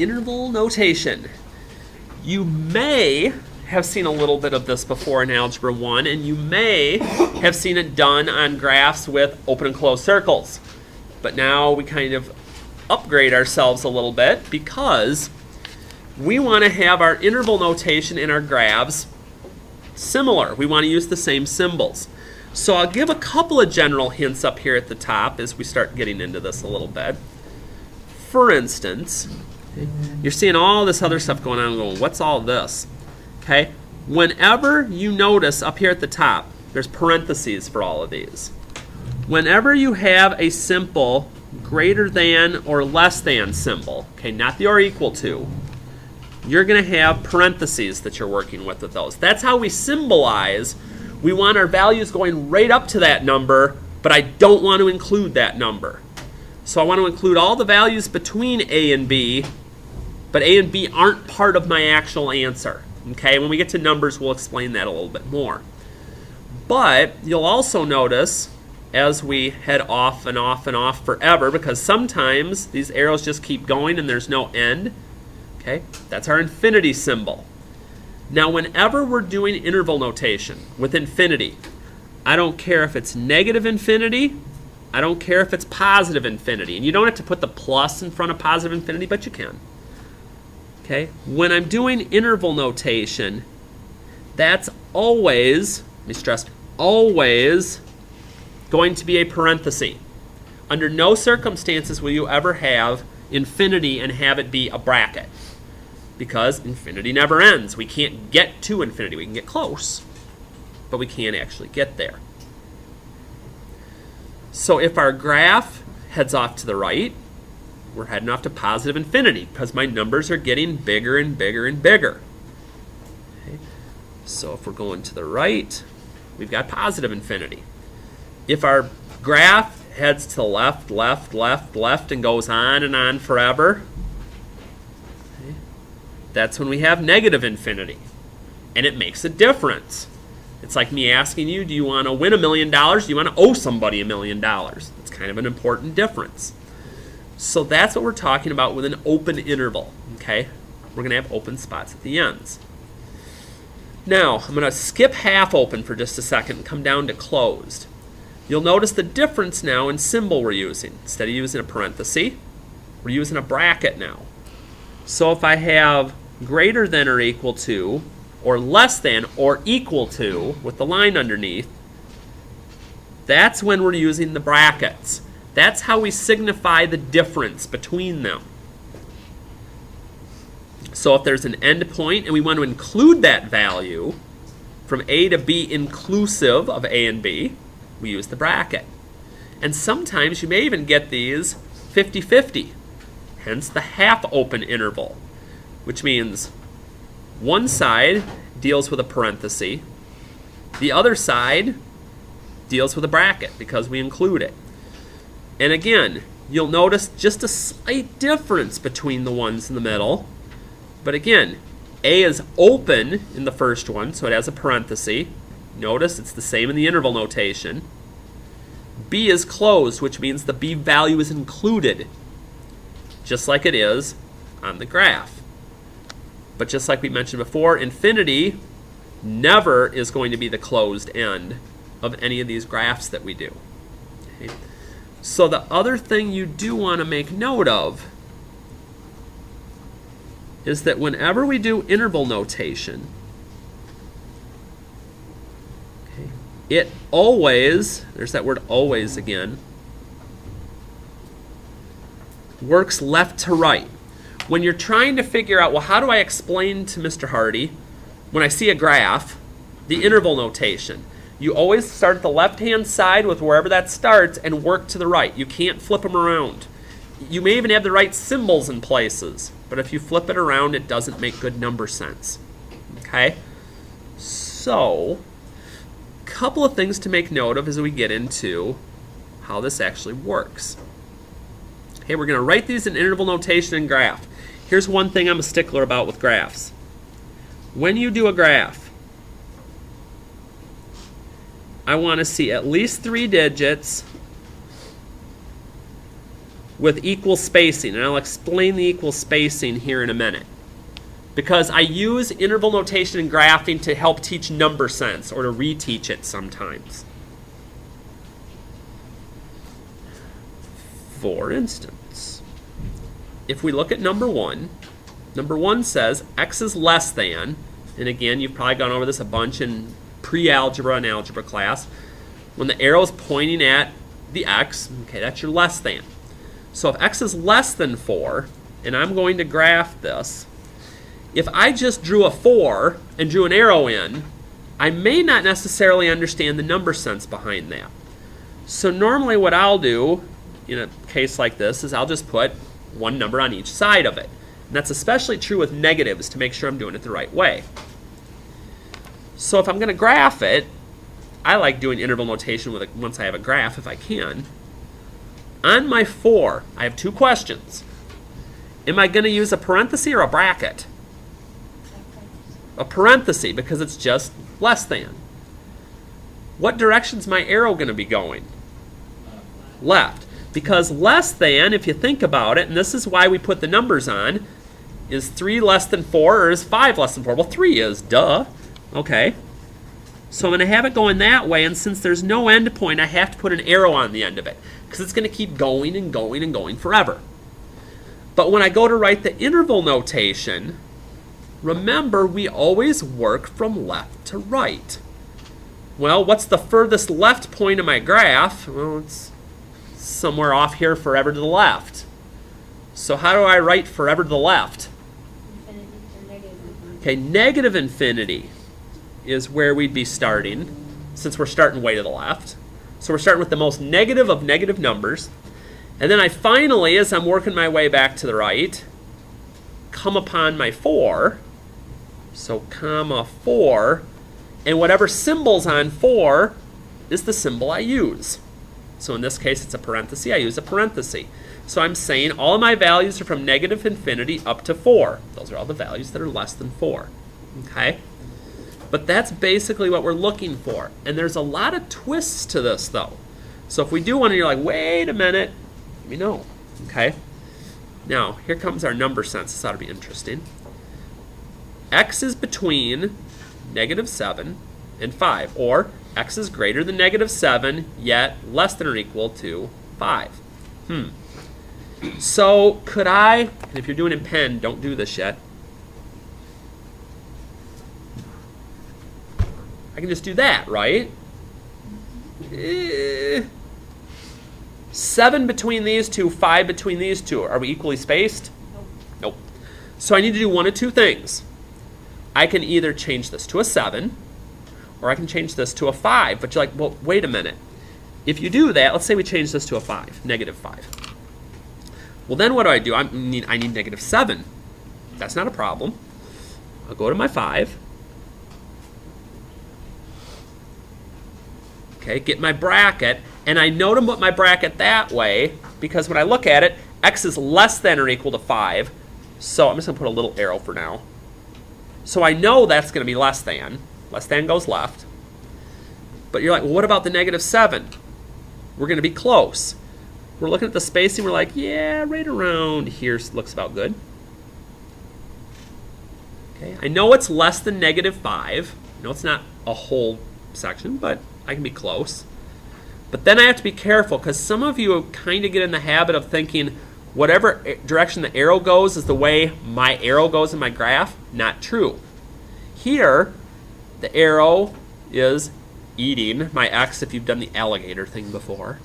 interval notation. You may have seen a little bit of this before in Algebra 1, and you may have seen it done on graphs with open and closed circles. But now we kind of upgrade ourselves a little bit because we want to have our interval notation in our graphs similar. We want to use the same symbols. So I'll give a couple of general hints up here at the top as we start getting into this a little bit. For instance, you're seeing all this other stuff going on, going, what's all this? Okay, whenever you notice up here at the top, there's parentheses for all of these. Whenever you have a simple greater than or less than symbol, okay, not the or equal to, you're going to have parentheses that you're working with those. That's how we symbolize. We want our values going right up to that number, but I don't want to include that number. So I want to include all the values between A and B, but A and B aren't part of my actual answer. Okay, when we get to numbers, we'll explain that a little bit more. But you'll also notice as we head off and off and off forever, because sometimes these arrows just keep going and there's no end. Okay, that's our infinity symbol. Now, whenever we're doing interval notation with infinity, I don't care if it's negative infinity, I don't care if it's positive infinity. And you don't have to put the plus in front of positive infinity, but you can. Okay, when I'm doing interval notation, that's always, let me stress, always going to be a parenthesis. Under no circumstances will you ever have infinity and have it be a bracket, because infinity never ends. We can't get to infinity. We can get close, but we can't actually get there. So if our graph heads off to the right, we're heading off to positive infinity because my numbers are getting bigger and bigger and bigger. Okay. So if we're going to the right, we've got positive infinity. If our graph heads to the left, left, left, left, and goes on and on forever, okay, that's when we have negative infinity. And it makes a difference. It's like me asking you, do you want to win $1 million? Do you want to owe somebody $1 million? It's kind of an important difference. So that's what we're talking about with an open interval. Okay, we're going to have open spots at the ends. Now, I'm going to skip half open for just a second and come down to closed. You'll notice the difference now in symbol we're using. Instead of using a parenthesis, we're using a bracket now. So if I have greater than or equal to, or less than or equal to, with the line underneath, that's when we're using the brackets. That's how we signify the difference between them. So if there's an endpoint and we want to include that value from A to B inclusive of A and B, we use the bracket. And sometimes you may even get these 50-50, hence the half open interval, which means one side deals with a parenthesis, the other side deals with a bracket because we include it. And again, you'll notice just a slight difference between the ones in the middle. But again, A is open in the first one, so it has a parenthesis. Notice it's the same in the interval notation. B is closed, which means the B value is included, just like it is on the graph. But just like we mentioned before, infinity never is going to be the closed end of any of these graphs that we do. Okay. So the other thing you do want to make note of is that whenever we do interval notation, okay, it always, there's that word always again, works left to right. When you're trying to figure out, well, how do I explain to Mr. Harty, when I see a graph, the interval notation? You always start at the left-hand side with wherever that starts and work to the right. You can't flip them around. You may even have the right symbols in places, but if you flip it around, it doesn't make good number sense. Okay? So, a couple of things to make note of as we get into how this actually works. Okay, we're going to write these in interval notation and graph. Here's one thing I'm a stickler about with graphs. When you do a graph, I want to see at least 3 digits with equal spacing, and I'll explain the equal spacing here in a minute. Because I use interval notation and graphing to help teach number sense or to reteach it sometimes. For instance, if we look at number 1 says x is less than, and again, you've probably gone over this a bunch in pre-algebra and algebra class. When the arrow is pointing at the x, okay, that's your less than. So if x is less than 4, and I'm going to graph this, if I just drew a 4 and drew an arrow in, I may not necessarily understand the number sense behind that. So normally what I'll do in a case like this is I'll just put one number on each side of it. And that's especially true with negatives to make sure I'm doing it the right way. So if I'm going to graph it, I like doing interval notation with it once I have a graph if I can. On my 4, I have 2 questions. Am I going to use a parenthesis or a bracket? A parenthesis, because it's just less than. What direction's my arrow going to be going? Left. Because less than, if you think about it, and this is why we put the numbers on, is 3 less than 4 or is 5 less than 4? Well, 3 is, duh. Okay. So I'm going to have it going that way, and since there's no end point, I have to put an arrow on the end of it, because it's going to keep going and going and going forever. But when I go to write the interval notation, remember we always work from left to right. Well, what's the furthest left point of my graph? Well, it's somewhere off here forever to the left. So how do I write forever to the left? Infinity or negative infinity. Okay, negative infinity is where we'd be starting, since we're starting way to the left. So we're starting with the most negative of negative numbers. And then I finally, as I'm working my way back to the right, come upon my 4. So comma 4. And whatever symbol's on 4 is the symbol I use. So in this case, it's a parenthesis. I use a parenthesis. So I'm saying all of my values are from negative infinity up to 4. Those are all the values that are less than 4. Okay? But that's basically what we're looking for. And there's a lot of twists to this, though. So if we do one and you're like, wait a minute, let me know. Okay? Now, here comes our number sense. This ought to be interesting. X is between negative 7 and 5. Or x is greater than negative 7, yet less than or equal to 5. So could I, and if you're doing in pen, don't do this yet. I can just do that, right? 7 between these two, 5 between these two. Are we equally spaced? Nope. So I need to do one of 2 things. I can either change this to a 7, or I can change this to a 5. But you're like, well, wait a minute. If you do that, let's say we change this to a 5, negative 5. Well, then what do? I need negative 7. That's not a problem. I'll go to my 5. Okay, get my bracket, and I know to put my bracket that way because when I look at it, x is less than or equal to 5. So I'm just going to put a little arrow for now. So I know that's going to be less than. Less than goes left. But you're like, well, what about the negative 7? We're going to be close. We're looking at the spacing. We're like, yeah, right around here looks about good. Okay, I know it's less than negative 5. I know it's not a whole section, but I can be close. But then I have to be careful because some of you kind of get in the habit of thinking whatever direction the arrow goes is the way my arrow goes in my graph. Not true. Here, the arrow is eating my x if you've done the alligator thing before.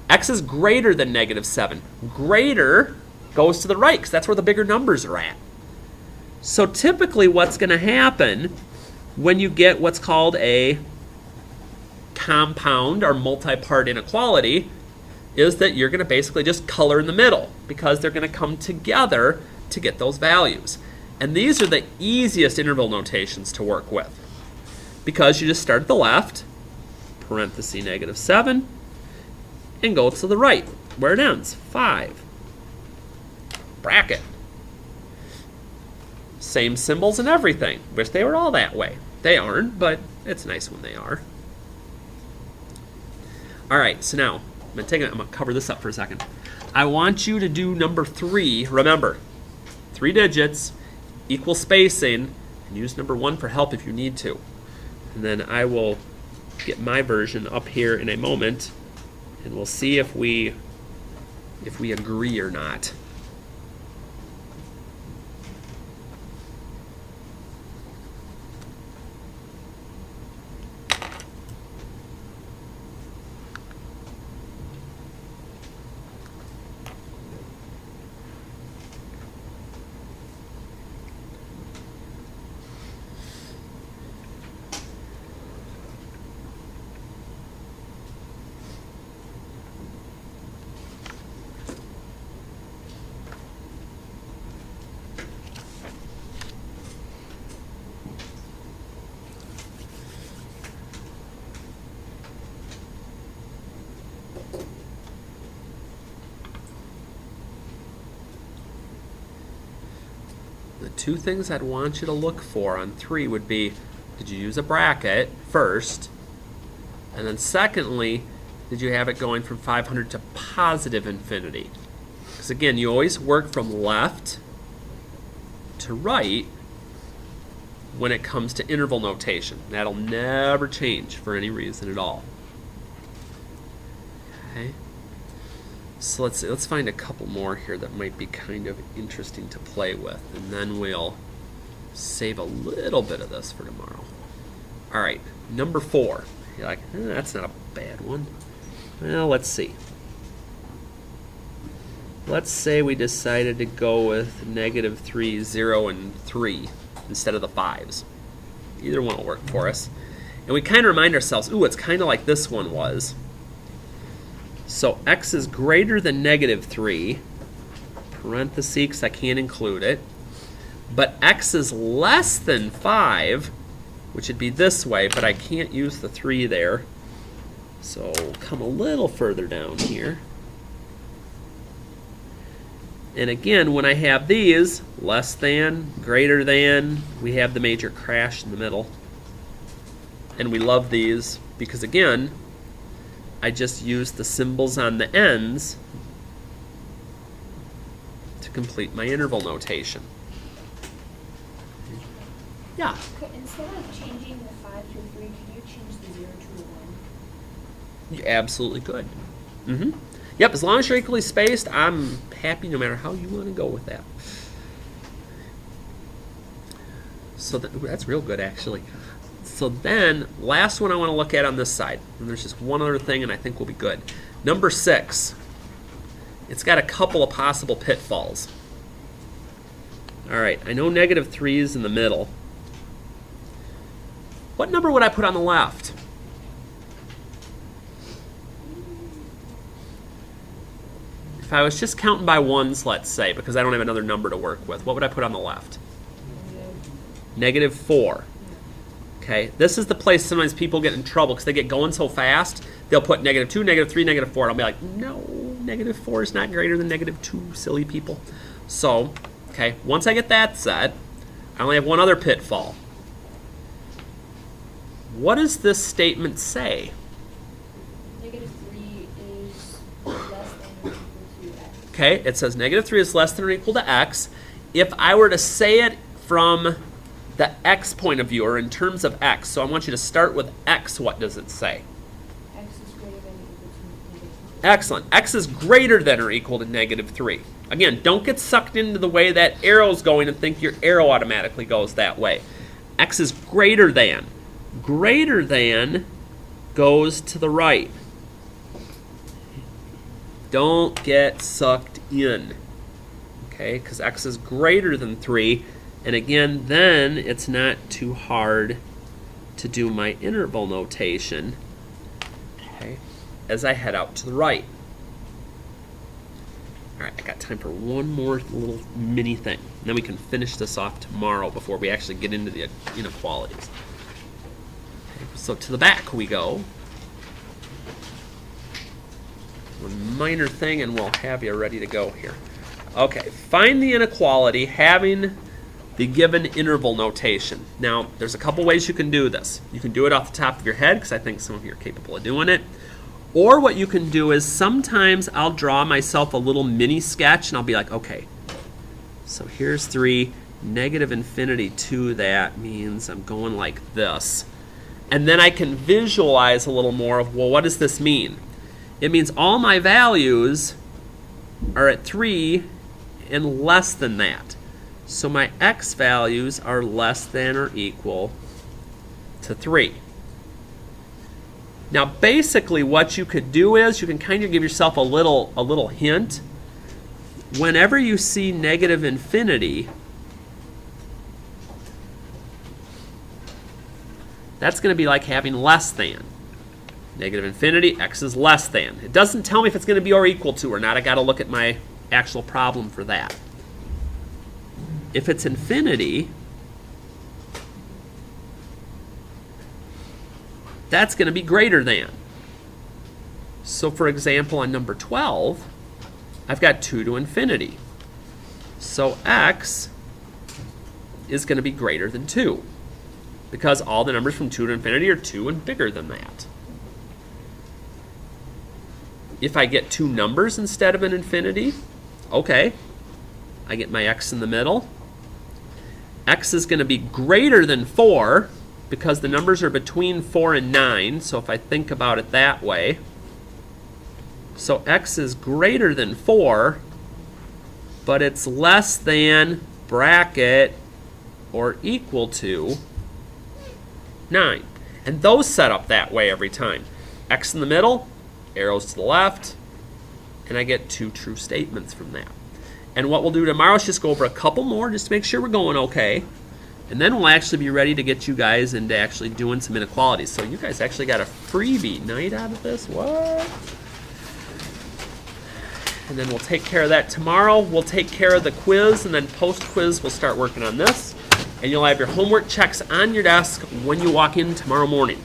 X is greater than negative 7. Greater goes to the right because that's where the bigger numbers are at. So typically what's going to happen when you get what's called a compound or multi-part inequality is that you're going to basically just color in the middle because they're going to come together to get those values. And these are the easiest interval notations to work with because you just start at the left, parenthesis negative 7, and go to the right where it ends, 5. Bracket. Same symbols and everything. Wish they were all that way. They aren't, but it's nice when they are. All right, so now I'm going to cover this up for a second. I want you to do number 3. Remember, 3 digits, equal spacing, and use number 1 for help if you need to. And then I will get my version up here in a moment, and we'll see if we agree or not. The 2 things I'd want you to look for on 3 would be, did you use a bracket first? And then secondly, did you have it going from 500 to positive infinity? Because again, you always work from left to right when it comes to interval notation. That'll never change for any reason at all. Okay. So let's find a couple more here that might be kind of interesting to play with, and then we'll save a little bit of this for tomorrow. All right, number 4. You're like, that's not a bad one. Well, let's see. Let's say we decided to go with -3, 0, and 3 instead of the 5s. Either one will work for us. And we kind of remind ourselves, ooh, it's kind of like this one was. So x is greater than -3, parentheses, because I can't include it, but x is less than 5, which would be this way, but I can't use the 3 there. So come a little further down here. And again, when I have these, less than, greater than, we have the major crash in the middle. And we love these because, again, I just use the symbols on the ends to complete my interval notation. Yeah? Instead of changing the 5 to a 3, can you change the 0 to a 1? You absolutely could. Yep, as long as you're equally spaced, I'm happy no matter how you want to go with that. So that's real good, actually. So then, last one I want to look at on this side. And there's just one other thing, and I think we'll be good. Number 6. It's got a couple of possible pitfalls. All right, I know -3 is in the middle. What number would I put on the left? If I was just counting by ones, let's say, because I don't have another number to work with, what would I put on the left? -4. Okay, this is the place sometimes people get in trouble because they get going so fast. They'll put -2, -3, -4. And I'll be like, no, -4 is not greater than -2, silly people. So, okay, once I get that set, I only have one other pitfall. What does this statement say? -3 is less than or equal to x. Okay, it says -3 is less than or equal to x. If I were to say it from the x point of view, or in terms of x, so I want you to start with x, what does it say? X is greater than or equal to -3. Excellent. X is greater than or equal to -3. Again, don't get sucked into the way that arrow's going and think your arrow automatically goes that way. X is greater than. Greater than goes to the right. Don't get sucked in. Okay, because x is greater than 3. And again, then it's not too hard to do my interval notation, okay, as I head out to the right. All right, I got time for one more little mini thing. And then we can finish this off tomorrow before we actually get into the inequalities. Okay, so to the back we go. One minor thing and we'll have you ready to go here. Okay, find the inequality having the given interval notation. Now, there's a couple ways you can do this. You can do it off the top of your head, because I think some of you are capable of doing it. Or what you can do is sometimes I'll draw myself a little mini sketch and I'll be like, okay, so here's 3, negative infinity to that means I'm going like this. And then I can visualize a little more of, well, what does this mean? It means all my values are at 3 and less than that. So my x values are less than or equal to 3. Now basically what you could do is you can kind of give yourself a little hint. Whenever you see negative infinity, that's going to be like having less than. Negative infinity, x is less than. It doesn't tell me if it's going to be or equal to or not. I got to look at my actual problem for that. If it's infinity, that's going to be greater than. So for example, on number 12, I've got 2 to infinity. So x is going to be greater than 2 because all the numbers from 2 to infinity are 2 and bigger than that. If I get 2 numbers instead of an infinity, okay, I get my x in the middle. X is going to be greater than 4 because the numbers are between 4 and 9, so if I think about it that way, so x is greater than 4, but it's less than bracket or equal to 9. And those set up that way every time. X in the middle, arrows to the left, and I get 2 true statements from that. And what we'll do tomorrow is just go over a couple more just to make sure we're going okay. And then we'll actually be ready to get you guys into actually doing some inequalities. So you guys actually got a freebie night out of this. What? And then we'll take care of that tomorrow. We'll take care of the quiz, and then post-quiz we'll start working on this. And you'll have your homework checks on your desk when you walk in tomorrow morning.